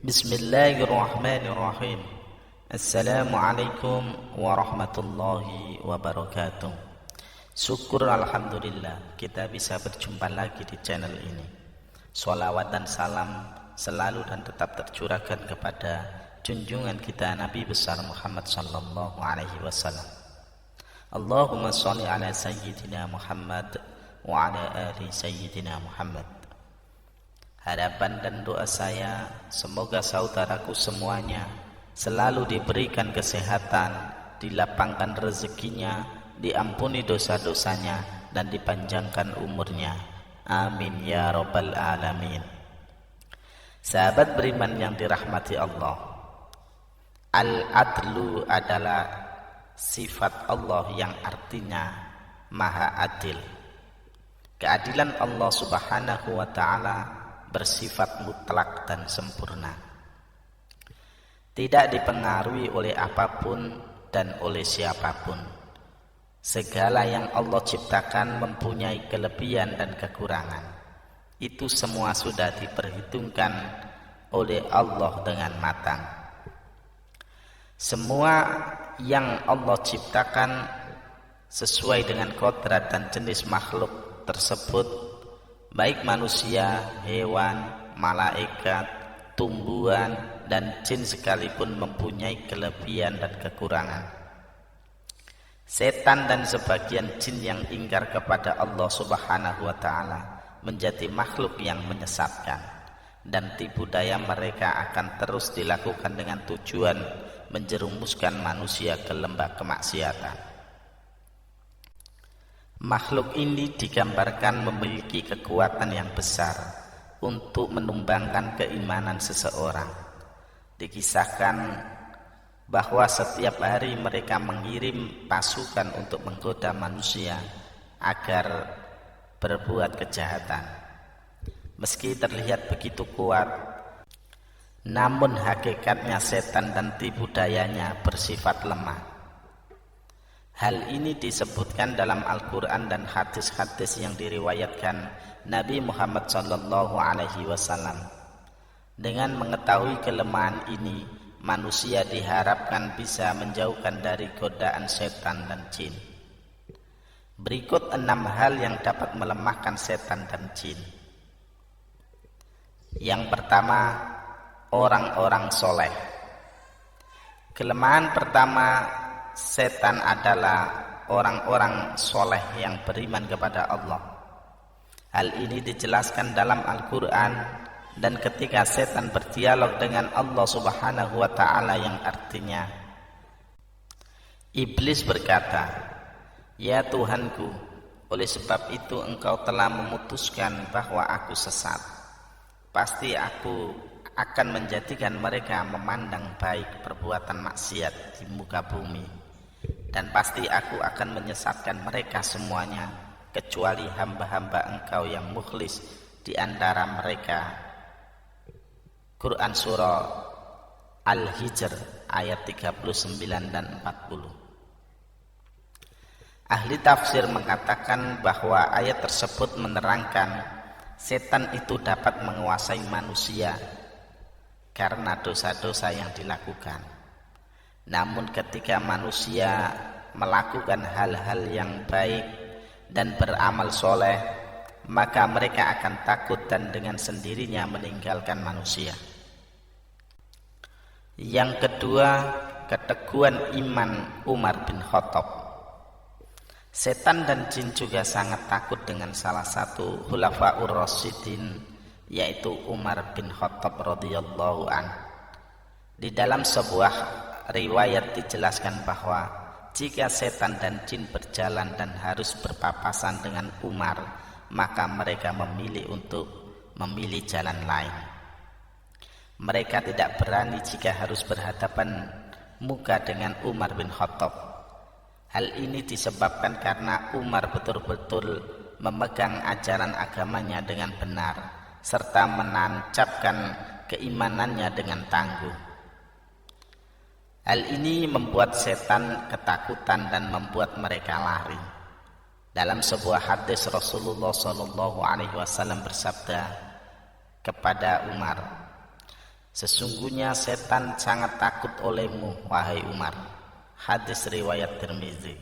Bismillahirrahmanirrahim. Assalamualaikum warahmatullahi wabarakatuh. Syukur alhamdulillah kita bisa berjumpa lagi di channel ini. Sholawat dan salam selalu dan tetap tercurahkan kepada junjungan kita Nabi besar Muhammad sallallahu alaihi wasallam. Allahumma sholli ala sayyidina Muhammad wa ala ali sayyidina Muhammad. Harapan dan doa saya, semoga saudaraku semuanya selalu diberikan kesehatan, dilapangkan rezekinya, diampuni dosa-dosanya, dan dipanjangkan umurnya. Amin ya rabbal alamin. Sahabat beriman yang dirahmati Allah, Al-Adlu adalah sifat Allah yang artinya Maha Adil. Keadilan Allah Subhanahu wa ta'ala bersifat mutlak dan sempurna, tidak dipengaruhi oleh apapun dan oleh siapapun. Segala yang Allah ciptakan mempunyai kelebihan dan kekurangan. Itu semua sudah diperhitungkan oleh Allah dengan matang. Semua yang Allah ciptakan sesuai dengan kodrat dan jenis makhluk tersebut, baik manusia, hewan, malaikat, tumbuhan, dan jin sekalipun mempunyai kelebihan dan kekurangan. Setan dan sebagian jin yang ingkar kepada Allah Subhanahu wa ta'ala menjadi makhluk yang menyesatkan, dan tipu daya mereka akan terus dilakukan dengan tujuan menjerumuskan manusia ke lembah kemaksiatan. Makhluk ini digambarkan memiliki kekuatan yang besar untuk menumbangkan keimanan seseorang. Dikisahkan bahwa setiap hari mereka mengirim pasukan untuk menggoda manusia agar berbuat kejahatan. Meski terlihat begitu kuat, namun hakikatnya setan dan tipu dayanya bersifat lemah. Hal ini disebutkan dalam Al-Quran dan hadis-hadis yang diriwayatkan Nabi Muhammad sallallahu alaihi wasallam. Dengan mengetahui kelemahan ini, manusia diharapkan bisa menjauhkan dari godaan setan dan jin. Berikut 6 hal yang dapat melemahkan setan dan jin. Yang pertama, orang-orang soleh. Kelemahan pertama setan adalah orang-orang soleh yang beriman kepada Allah. Hal ini dijelaskan dalam Al-Quran, dan ketika setan berdialog dengan Allah Subhanahu wa ta'ala yang artinya, Iblis berkata, "Ya Tuhanku, oleh sebab itu engkau telah memutuskan bahwa aku sesat. Pasti aku akan menjadikan mereka memandang baik perbuatan maksiat di muka bumi. Dan pasti aku akan menyesatkan mereka semuanya, kecuali hamba-hamba engkau yang mukhlis di antara mereka." Quran Surah Al-Hijr ayat 39 dan 40. Ahli tafsir mengatakan bahwa ayat tersebut menerangkan setan itu dapat menguasai manusia karena dosa-dosa yang dilakukan. Namun ketika manusia melakukan hal-hal yang baik dan beramal soleh, maka mereka akan takut dan dengan sendirinya meninggalkan manusia. Yang kedua, keteguhan iman Umar bin Khattab. Setan dan jin juga sangat takut dengan salah satu Khulafaur Rasyidin, yaitu Umar bin Khattab radhiyallahu anhu. Di dalam sebuah riwayat dijelaskan bahwa jika setan dan jin berjalan dan harus berpapasan dengan Umar, maka mereka memilih jalan lain. Mereka tidak berani jika harus berhadapan muka dengan Umar bin Khattab. Hal ini disebabkan karena Umar betul-betul memegang ajaran agamanya dengan benar, serta menancapkan keimanannya dengan tangguh. Hal ini membuat setan ketakutan dan membuat mereka lari. Dalam sebuah hadis Rasulullah sallallahu alaihi wasallam bersabda kepada Umar, Sesungguhnya setan sangat takut olehmu, wahai Umar. Hadis riwayat Tirmizi.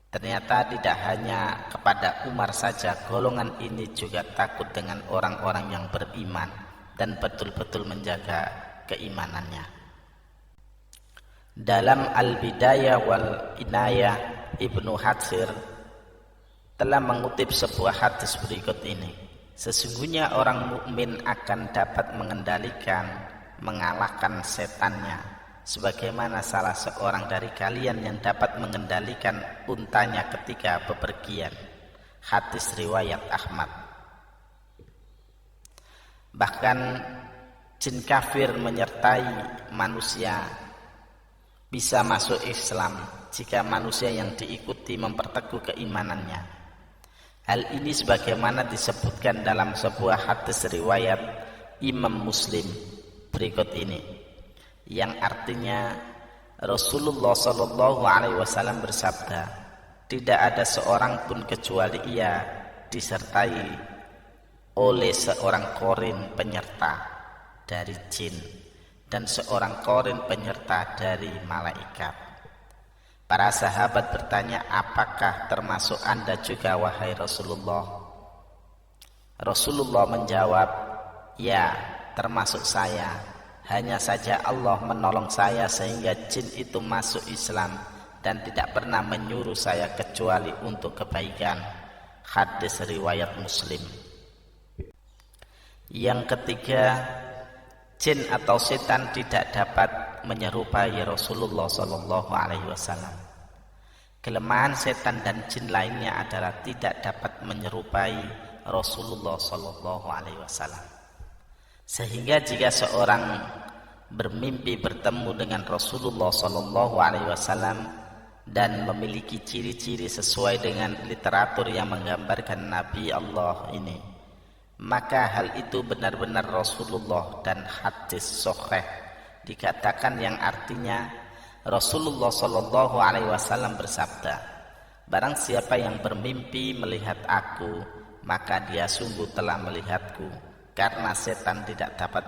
Ternyata tidak hanya kepada Umar saja, golongan ini juga takut dengan orang-orang yang beriman dan betul-betul menjaga keimanannya. Dalam Al-Bidayah wal Inayah, Ibnu Hatsir telah mengutip sebuah hadis berikut ini. Sesungguhnya orang mukmin akan dapat mengalahkan setannya, sebagaimana salah seorang dari kalian yang dapat mengendalikan untanya ketika bepergian. Hadis riwayat Ahmad. Bahkan jin kafir menyertai manusia bisa masuk Islam jika manusia yang diikuti memperteguh keimanannya. Hal ini sebagaimana disebutkan dalam sebuah hadis riwayat Imam Muslim berikut ini, yang artinya Rasulullah SAW bersabda, tidak ada seorang pun kecuali ia disertai oleh seorang korin penyerta dari jin dan seorang korin penyerta dari malaikat. Para sahabat bertanya, apakah termasuk Anda juga, wahai Rasulullah? Rasulullah menjawab, ya, termasuk saya. Hanya saja Allah menolong saya sehingga jin itu masuk Islam dan tidak pernah menyuruh saya kecuali untuk kebaikan. Hadis riwayat Muslim. Yang ketiga, jin atau setan tidak dapat menyerupai Rasulullah SAW. Kelemahan setan dan jin lainnya adalah tidak dapat menyerupai Rasulullah SAW. Sehingga jika seorang bermimpi bertemu dengan Rasulullah SAW dan memiliki ciri-ciri sesuai dengan literatur yang menggambarkan Nabi Allah ini, maka hal itu benar-benar Rasulullah, dan hadis sahih dikatakan yang artinya Rasulullah SAW bersabda, barang siapa yang bermimpi melihat aku, maka dia sungguh telah melihatku, karena setan tidak dapat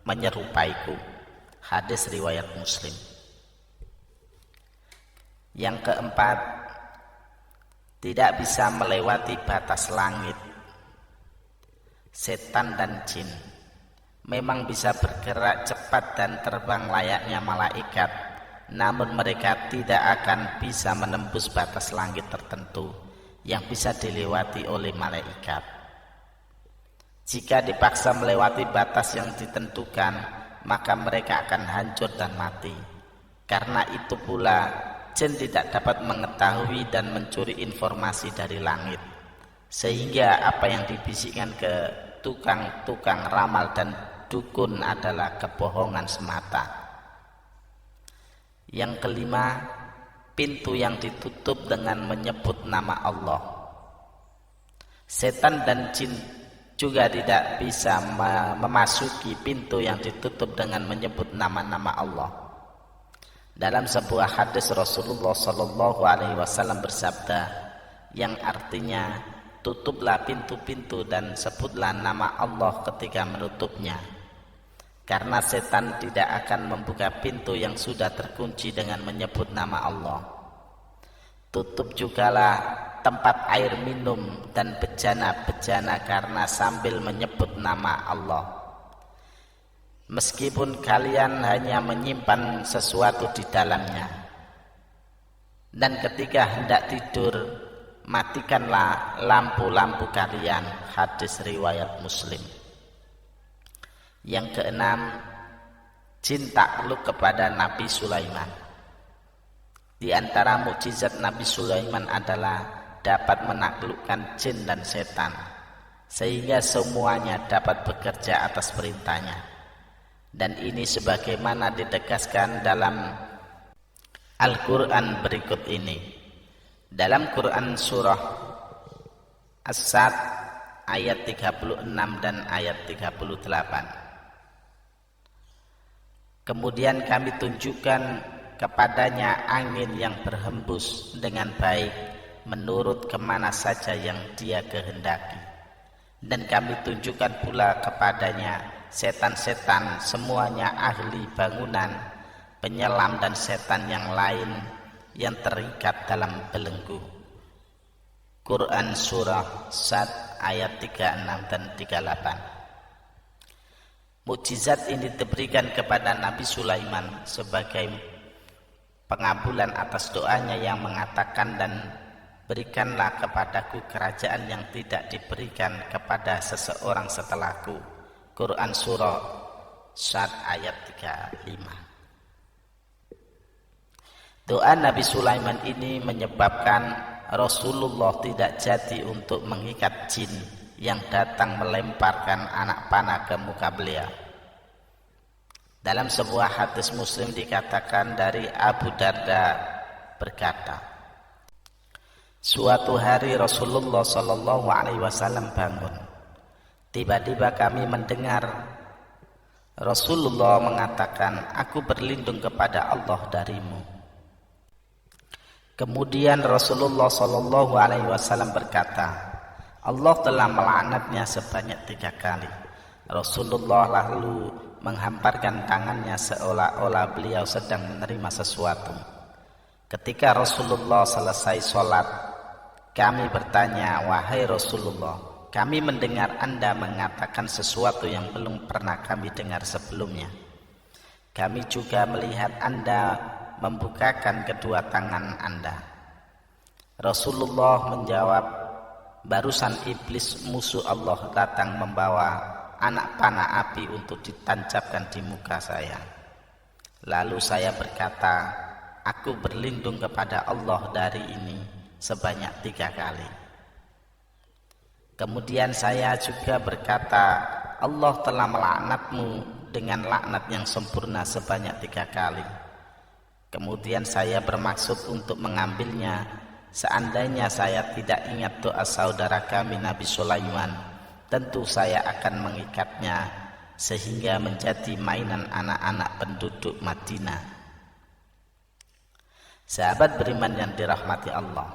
menyerupaiku. Hadis riwayat Muslim. Yang keempat, tidak bisa melewati batas langit. Setan dan jin memang bisa bergerak cepat dan terbang layaknya malaikat, namun mereka tidak akan bisa menembus batas langit tertentu yang bisa dilewati oleh malaikat. Jika dipaksa melewati batas yang ditentukan, maka mereka akan hancur dan mati. Karena itu pula, jin tidak dapat mengetahui dan mencuri informasi dari langit, sehingga apa yang dibisikkan ke tukang-tukang ramal dan dukun adalah kebohongan semata. Yang kelima, pintu yang ditutup dengan menyebut nama Allah. Setan dan jin juga tidak bisa memasuki pintu yang ditutup dengan menyebut nama-nama Allah. Dalam sebuah hadis Rasulullah SAW bersabda, yang artinya, tutuplah pintu-pintu dan sebutlah nama Allah ketika menutupnya, karena setan tidak akan membuka pintu yang sudah terkunci dengan menyebut nama Allah. Tutup jugalah tempat air minum dan bejana-bejana karena sambil menyebut nama Allah. Meskipun kalian hanya menyimpan sesuatu di dalamnya. Dan ketika hendak tidur, matikanlah lampu-lampu kalian. Hadis riwayat Muslim. Yang keenam, jin takluk kepada Nabi Sulaiman. Di antara mukjizat Nabi Sulaiman adalah dapat menaklukkan jin dan setan, sehingga semuanya dapat bekerja atas perintahnya. Dan ini sebagaimana ditegaskan dalam Al-Quran berikut ini. Dalam Quran surah As-Sad ayat 36 dan ayat 38. Kemudian kami tunjukkan kepadanya angin yang berhembus dengan baik menurut kemana saja yang dia kehendaki. Dan kami tunjukkan pula kepadanya setan-setan semuanya ahli bangunan, penyelam dan setan yang lain yang terikat dalam belenggu. Quran Surah Sad ayat 36 dan 38. Mukjizat ini diberikan kepada Nabi Sulaiman sebagai pengabulan atas doanya yang mengatakan, dan berikanlah kepadaku kerajaan yang tidak diberikan kepada seseorang setelahku. Quran Surah Sad ayat 35. Doa Nabi Sulaiman ini menyebabkan Rasulullah tidak jadi untuk mengikat jin yang datang melemparkan anak panah ke muka beliau. Dalam sebuah hadis Muslim dikatakan dari Abu Darda berkata, suatu hari Rasulullah Shallallahu Alaihi Wasallam bangun. Tiba-tiba kami mendengar Rasulullah mengatakan, aku berlindung kepada Allah darimu. Kemudian Rasulullah Shallallahu Alaihi Wasallam berkata, Allah telah melaknatnya sebanyak 3 kali. Rasulullah lalu menghamparkan tangannya seolah-olah beliau sedang menerima sesuatu. Ketika Rasulullah selesai sholat, kami bertanya, wahai Rasulullah, kami mendengar Anda mengatakan sesuatu yang belum pernah kami dengar sebelumnya. Kami juga melihat Anda membukakan kedua tangan Anda. Rasulullah menjawab, barusan iblis musuh Allah datang membawa anak panah api untuk ditancapkan di muka saya. Lalu saya berkata, aku berlindung kepada Allah dari ini sebanyak 3 kali. Kemudian saya juga berkata, Allah telah melaknatmu dengan laknat yang sempurna sebanyak 3 kali. Kemudian saya bermaksud untuk mengambilnya. Seandainya saya tidak ingat doa saudara kami Nabi Sulaiman, tentu saya akan mengikatnya sehingga menjadi mainan anak-anak penduduk Madinah. Sahabat beriman yang dirahmati Allah,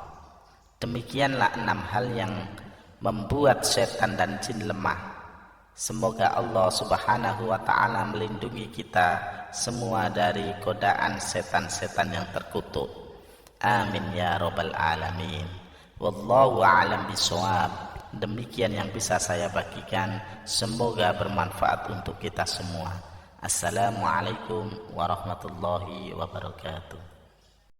demikianlah 6 hal yang membuat setan dan jin lemah. Semoga Allah Subhanahu wa ta'ala melindungi kita semua dari godaan setan-setan yang terkutuk. Amin ya rabbal alamin. Wallahu a'lam bishawab. Demikian yang bisa saya bagikan, semoga bermanfaat untuk kita semua. Assalamualaikum warahmatullahi wabarakatuh.